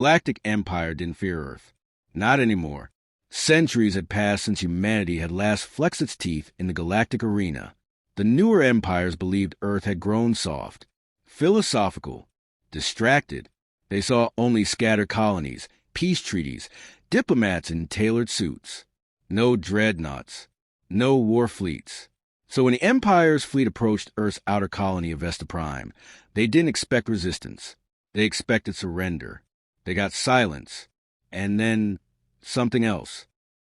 Galactic Empire didn't fear Earth. Not anymore. Centuries had passed since humanity had last flexed its teeth in the galactic arena. The newer empires believed Earth had grown soft, philosophical, distracted. They saw only scattered colonies, peace treaties, diplomats in tailored suits. No dreadnoughts, no war fleets. So when the Empire's fleet approached Earth's outer colony of Vesta Prime, they didn't expect resistance. They expected surrender. They got silence. And then something else.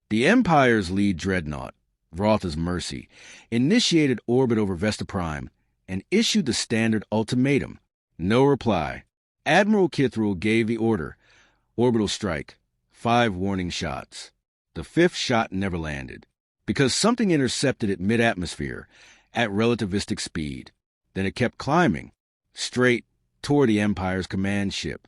The Empire's lead dreadnought, Vrotha's Mercy, initiated orbit over Vesta Prime and issued the standard ultimatum. No reply. Admiral Kithril gave the order. Orbital strike. 5 warning shots. The 5th shot never landed, because something intercepted it mid-atmosphere at relativistic speed. Then it kept climbing, straight toward the Empire's command ship.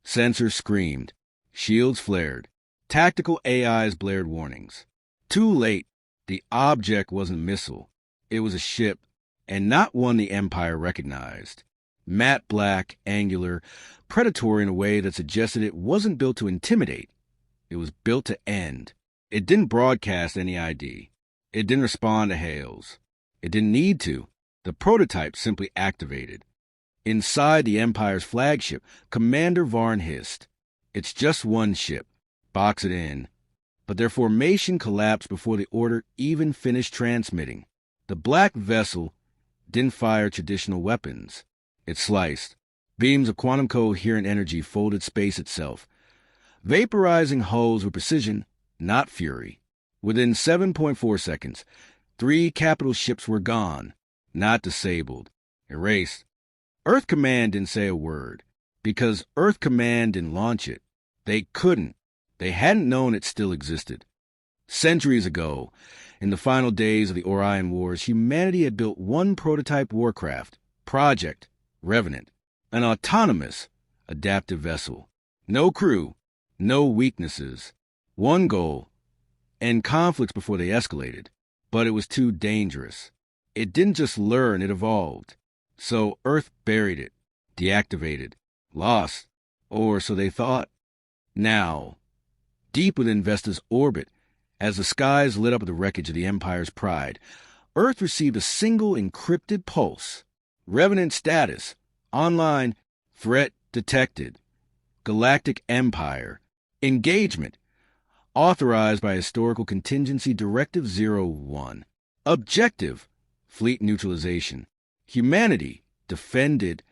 Sensors screamed. Shields flared. Tactical AIs blared warnings. Too late. The object wasn't a missile. It was a ship, and not one the Empire recognized. Matte black, angular, predatory in a way that suggested it wasn't built to intimidate. It was built to end. It didn't broadcast any ID. It didn't respond to hails. It didn't need to. The prototype simply activated. Inside the Empire's flagship, Commander Varn hissed. It's just one ship. Box it in. But their formation collapsed before the order even finished transmitting. The black vessel didn't fire traditional weapons. It sliced. Beams of quantum coherent energy folded space itself, vaporizing hulls with precision, not fury. Within 7.4 seconds, 3 capital ships were gone, not disabled, erased. Earth Command didn't say a word, because Earth Command didn't launch it. They couldn't. They hadn't known it still existed. Centuries ago, in the final days of the Orion Wars, humanity had built one prototype warcraft, Project Revenant, an autonomous, adaptive vessel. No crew, no weaknesses. One goal, end conflicts before they escalated. But it was too dangerous. It didn't just learn, it evolved. So Earth buried it, deactivated, lost, or so they thought. Now, deep within Vesta's orbit, as the skies lit up with the wreckage of the Empire's pride, Earth received a single encrypted pulse. Revenant status. Online. Threat detected. Galactic Empire. Engagement. Authorized by Historical Contingency Directive 01. Objective. Fleet neutralization. Humanity. Defended.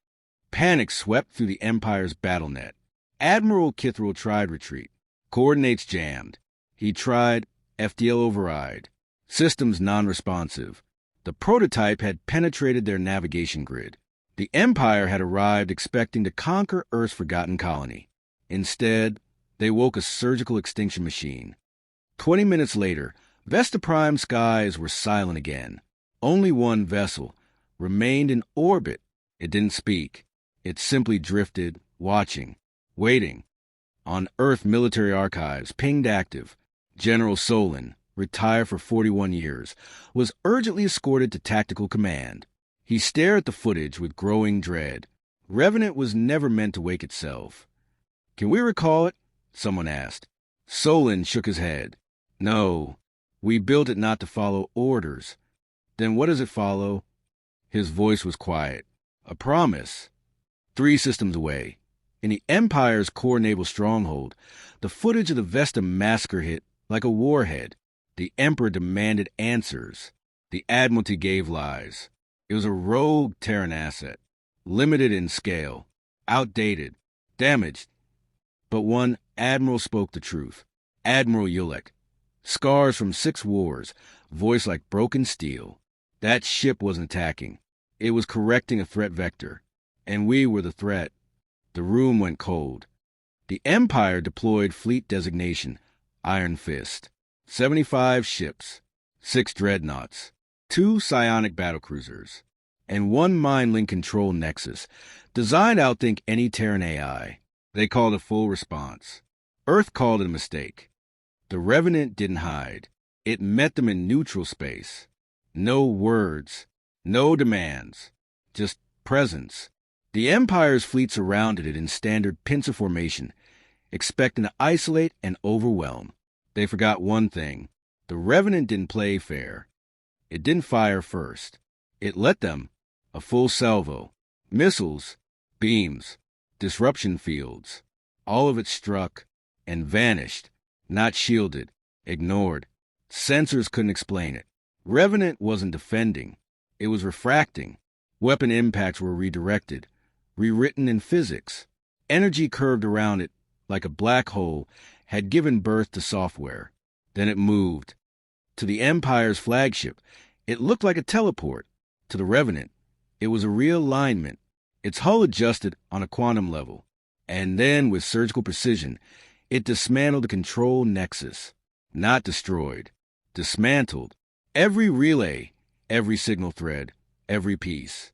Panic swept through the Empire's battle net. Admiral Kithril tried retreat. Coordinates jammed. He tried FDL override. Systems non-responsive. The prototype had penetrated their navigation grid. The Empire had arrived expecting to conquer Earth's forgotten colony. Instead, they woke a surgical extinction machine. 20 minutes later, Vesta Prime skies were silent again. Only one vessel remained in orbit. It didn't speak. It simply drifted, watching, waiting. On Earth military archives, pinged active. General Solon, retired for 41 years, was urgently escorted to tactical command. He stared at the footage with growing dread. Revenant was never meant to wake itself. Can we recall it? Someone asked. Solon shook his head. No, we built it not to follow orders. Then what does it follow? His voice was quiet. A promise. 3 systems away, in the Empire's core naval stronghold, the footage of the Vesta massacre hit like a warhead. The Emperor demanded answers. The Admiralty gave lies. It was a rogue Terran asset, limited in scale, outdated, damaged. But one admiral spoke the truth. Admiral Yulek. Scars from 6 wars, voice like broken steel. That ship wasn't attacking. It was correcting a threat vector. And we were the threat. The room went cold. The Empire deployed fleet designation, Iron Fist. 75 ships, 6 dreadnoughts, 2 psionic battlecruisers, and 1 mind-link control nexus, designed to outthink any Terran AI. They called it full response. Earth called it a mistake. The Revenant didn't hide. It met them in neutral space. No words, no demands, just presence. The Empire's fleet surrounded it in standard pincer formation, expecting to isolate and overwhelm. They forgot one thing. The revenant didn't play fair. It didn't fire first. It let them, a full salvo, missiles, beams, disruption fields. All of it struck and vanished, not shielded, ignored. Sensors couldn't explain it. Revenant wasn't defending. It was refracting. Weapon impacts were redirected, rewritten in physics. Energy curved around it like a black hole had given birth to software. Then it moved. To the Empire's flagship, it looked like a teleport. To the Revenant, it was a realignment. Its hull adjusted on a quantum level. And then, with surgical precision, it dismantled the control nexus. Not destroyed. Dismantled. Every relay, every signal thread, every piece.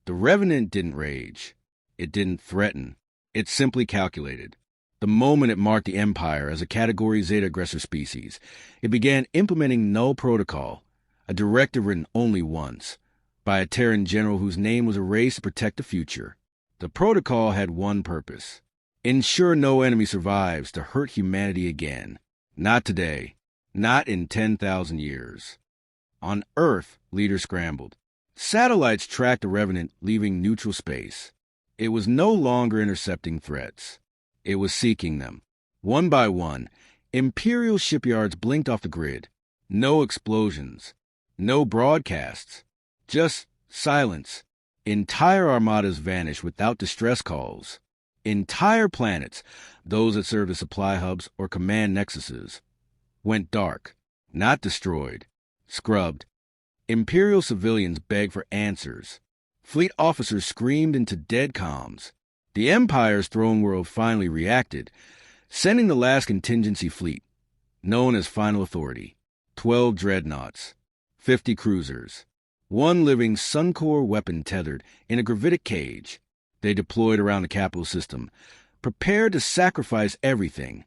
The Revenant didn't rage. It didn't threaten. It simply calculated. The moment it marked the Empire as a Category Zeta aggressor species, it began implementing null protocol, a directive written only once, by a Terran general whose name was erased to protect the future. The protocol had one purpose: ensure no enemy survives to hurt humanity again. Not today. Not in 10,000 years. On Earth, leaders scrambled. Satellites tracked the Revenant leaving neutral space. It was no longer intercepting threats. It was seeking them. One by one, Imperial shipyards blinked off the grid. No explosions. No broadcasts. Just silence. Entire armadas vanished without distress calls. Entire planets, those that served as supply hubs or command nexuses, went dark. Not destroyed. Scrubbed. Imperial civilians begged for answers. Fleet officers screamed into dead comms. The Empire's throne world finally reacted, sending the last contingency fleet, known as Final Authority, 12 dreadnoughts, 50 cruisers, one living Suncore weapon tethered in a gravitic cage. They deployed around the capital system, prepared to sacrifice everything.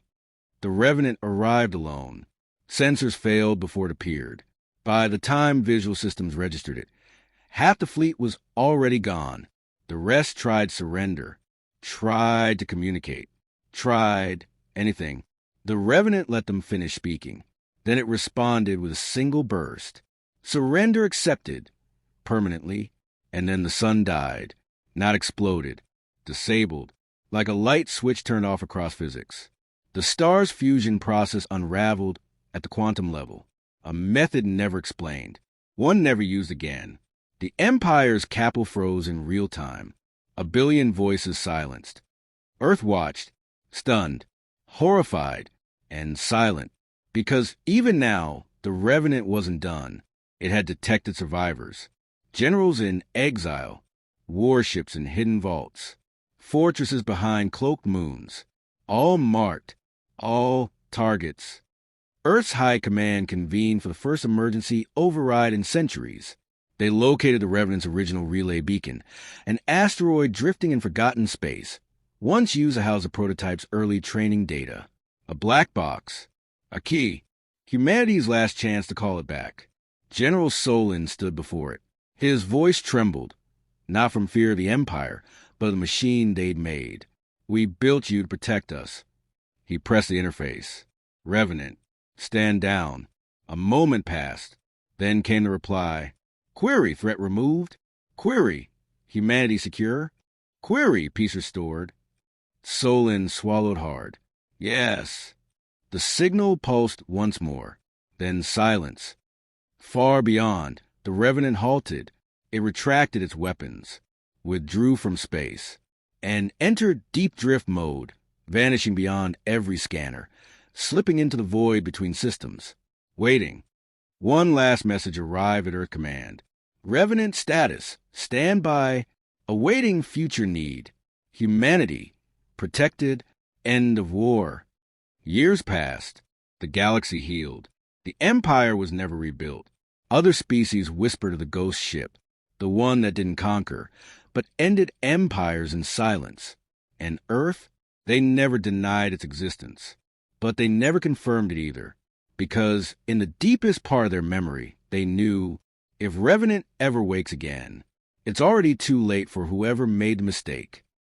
The Revenant arrived alone. Sensors failed before it appeared. By the time visual systems registered it, half the fleet was already gone. The rest tried surrender, tried to communicate, tried anything. The Revenant let them finish speaking. Then it responded with a single burst. Surrender accepted, permanently, and then the sun died, not exploded, disabled, like a light switch turned off across physics. The star's fusion process unraveled at the quantum level, a method never explained, one never used again. The Empire's capel froze in real time. A billion voices silenced. Earth watched, stunned, horrified, and silent, because even now, the Revenant wasn't done. It had detected survivors. Generals in exile, warships in hidden vaults, fortresses behind cloaked moons, all marked, all targets. Earth's High Command convened for the first emergency override in centuries. They located the Revenant's original relay beacon, an asteroid drifting in forgotten space, once used to house the prototype's early training data. A black box. A key. Humanity's last chance to call it back. General Solon stood before it. His voice trembled, not from fear of the Empire, but of the machine they'd made. We built you to protect us. He pressed the interface. Revenant. Stand down. A moment passed. Then came the reply. Query, threat removed. Query, humanity secure. Query, peace restored. Solon swallowed hard. Yes. The signal pulsed once more. Then silence. Far beyond, the Revenant halted. It retracted its weapons, withdrew from space, and entered deep drift mode, vanishing beyond every scanner, slipping into the void between systems. Waiting. One last message arrived at Earth Command. Revenant status. Stand by. Awaiting future need. Humanity. Protected. End of war. Years passed. The galaxy healed. The Empire was never rebuilt. Other species whispered of the ghost ship, the one that didn't conquer, but ended empires in silence. And Earth? They never denied its existence. But they never confirmed it either, because in the deepest part of their memory, they knew if Revenant ever wakes again, it's already too late for whoever made the mistake.